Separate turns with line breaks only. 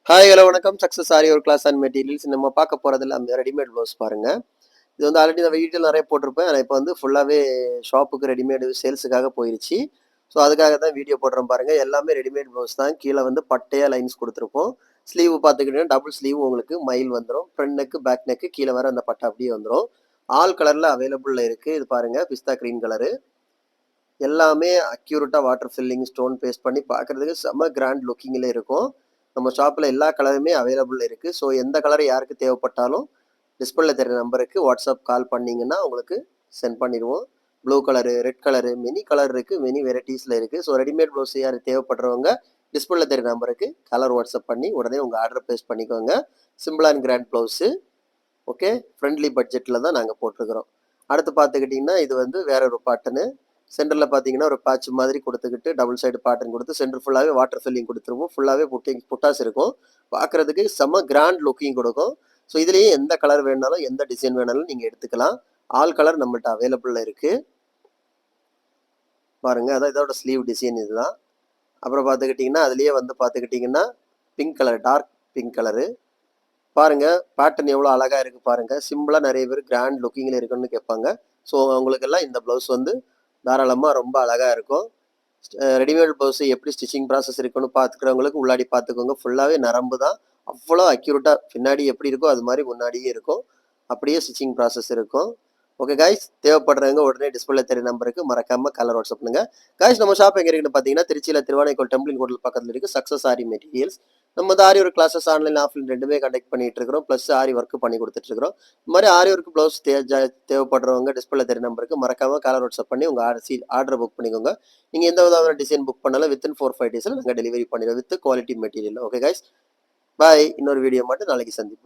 Hi hello வணக்கம். Success ஆரி ஒரு class and materials நம்ம பார்க்க போகிறதில்ல அந்த ரெடிமேட் ப்ளவுஸ் பாருங்கள். இது வந்து ஆல்ரெடி நான் வீட்டில் நிறைய போட்டிருப்பேன். ஆனால் இப்போ வந்து ஃபுல்லாகவே ஷாப்புக்கு ரெடிமேடு சேல்ஸுக்காக போயிடுச்சு. ஸோ அதுக்காக தான் வீடியோ போடுறோம் பாருங்கள். எல்லாமே ரெடிமேட் ப்ளவுஸ் தான். கீழே வந்து பட்டையாக லைன்ஸ் கொடுத்துருப்போம். ஸ்லீவ் பார்த்துக்கிட்டீங்கன்னா டபுள் ஸ்லீவ் உங்களுக்கு மயில் வந்துடும். ஃப்ரண்ட் நெக்கு பேக் நெக்கு கீழே வர அந்த பட்டை அப்படியே வந்துடும். ஆல் கலரில் அவைலபிளில் இருக்குது. இது பாருங்கள் பிஸ்தா க்ரீன் கலரு. எல்லாமே அக்யூரேட்டாக வாட்டர் ஃபில்லிங் ஸ்டோன் பேஸ்ட் பண்ணி பார்க்குறதுக்கு செம்ம கிராண்ட் லுக்கிங்கில் இருக்கும். நம்ம ஷாப்பில் எல்லா கலருமே அவைலபிள் இருக்குது. ஸோ எந்த கலர் யாருக்கு தேவைப்பட்டாலும் டிஸ்பிளேல தெரியுற நம்பருக்கு வாட்ஸ்அப் கால் பண்ணிங்கன்னா உங்களுக்கு சென்ட் பண்ணிடுவோம். Blue colour, red colour, many colour இருக்குது, மெனி வெரைட்டிஸில் இருக்குது. ஸோ ரெடிமேட் ப்ளவுஸ் யார் தேவைப்படுறவங்க டிஸ்பிளேல தெரியுற நம்பருக்கு கலர் வாட்ஸ்அப் பண்ணி உடனே உங்கள் ஆர்டர் ப்ளேஸ் பண்ணிக்கோங்க. Simple and grand blouse. Okay, friendly பட்ஜெட்டில் தான் நாங்கள் போட்டிருக்கிறோம். அடுத்து பார்த்துக்கிட்டிங்கன்னா இது வந்து வேற ஒரு பாட்டனு. சென்டரில் பார்த்தீங்கன்னா ஒரு பேட்ச் மாதிரி கொடுத்துக்கிட்டு டபுள் சைடு பேட்டர்ன் கொடுத்து சென்டர் ஃபுல்லாகவே வாட்டர் ஃபில்லிங் கொடுத்துருவோம். ஃபுல்லாகவே புட்டாஸ் இருக்கும். பார்க்குறதுக்கு செம்ம கிராண்ட் லுக்கிங் கொடுக்கும். ஸோ இதுலேயே எந்த கலர் வேணாலும் எந்த டிசைன் வேணாலும் நீங்கள் எடுத்துக்கலாம். ஆல் கலர் நம்மள்ட்ட அவைலபிளில் இருக்குது பாருங்கள். அதான் இதோட ஸ்லீவ் டிசைன் இதுதான். அப்புறம் பார்த்துக்கிட்டிங்கன்னா அதுலேயே வந்து பார்த்துக்கிட்டிங்கன்னா pink colour, dark pink colour பாருங்க. பேட்டர்ன் எவ்வளோ அழகாக இருக்குது பாருங்கள். சிம்பிளாக நிறைய பேர் கிராண்ட் லுக்கிங்கில் இருக்குன்னு கேட்பாங்க. ஸோ அவங்களுக்கெல்லாம் இந்த ப்ளவுஸ் வந்து தாராளமாக ரொம்ப அழகாக இருக்கும். ரெடிமேட் ப்ளவுஸு எப்படி ஸ்டிச்சிங் ப்ராசஸ் இருக்குன்னு பார்த்துக்கிறவங்களுக்கு உள்ளாடி பார்த்துக்கோங்க. ஃபுல்லாகவே நரம்பு தான். அவ்வளோ அக்யூரேட்டாக பின்னாடி எப்படி இருக்கோ அது மாதிரி முன்னாடியே இருக்கும். அப்படியே ஸ்டிச்சிங் ப்ராசஸ் இருக்கும். ஓகே காய்ஸ், தேவைப்படுறவங்க உடனே டிஸ்பிளே தெரிய நம்பருக்கு மறக்காமல் கலர் வாட்ஸ்அப் பண்ணுங்க. காய்ஸ் நம்ம ஷாப் எங்கே இருக்குன்னு பார்த்தீங்கன்னா திருச்சியில் திருவானைக்கோள் டெம்பிள் ஹோட்டல் பக்கத்தில் இருக்குது சக்ஸஸ் ஆரி மெட்டீரியல்ஸ். நம்ம வந்து ஆரி ஒர்க் கிளாஸஸ் ஆன்லைன் ஆஃப்லைன் ரெண்டுமே கண்டக்ட் பண்ணிட்டு இருக்கிறோம். ப்ளஸ் ஆரி ஒர்க் பண்ணி கொடுத்துட்டு இருக்கிறோம். இந்த மாதிரி ஆரி ஒர்க் ப்ளவுஸ் தேவைப்படுறவங்க டிஸ்பிளே தெரிய நம்பருக்கு மறக்காம கலர் வாட்ஸ்அப் பண்ணி உங்கள் ஆர்டர் புக் பண்ணிக்கோங்க. நீங்கள் எந்த விதமான டிசைன் புக் பண்ணாலும் வித்தின் 4-5 டேஸில் நாங்கள் டெலிவரி பண்ணிடுவோம் with quality material. Okay guys, bye. இன்னொரு வீடியோ மட்டும் நாளைக்கு சந்திப்போம்.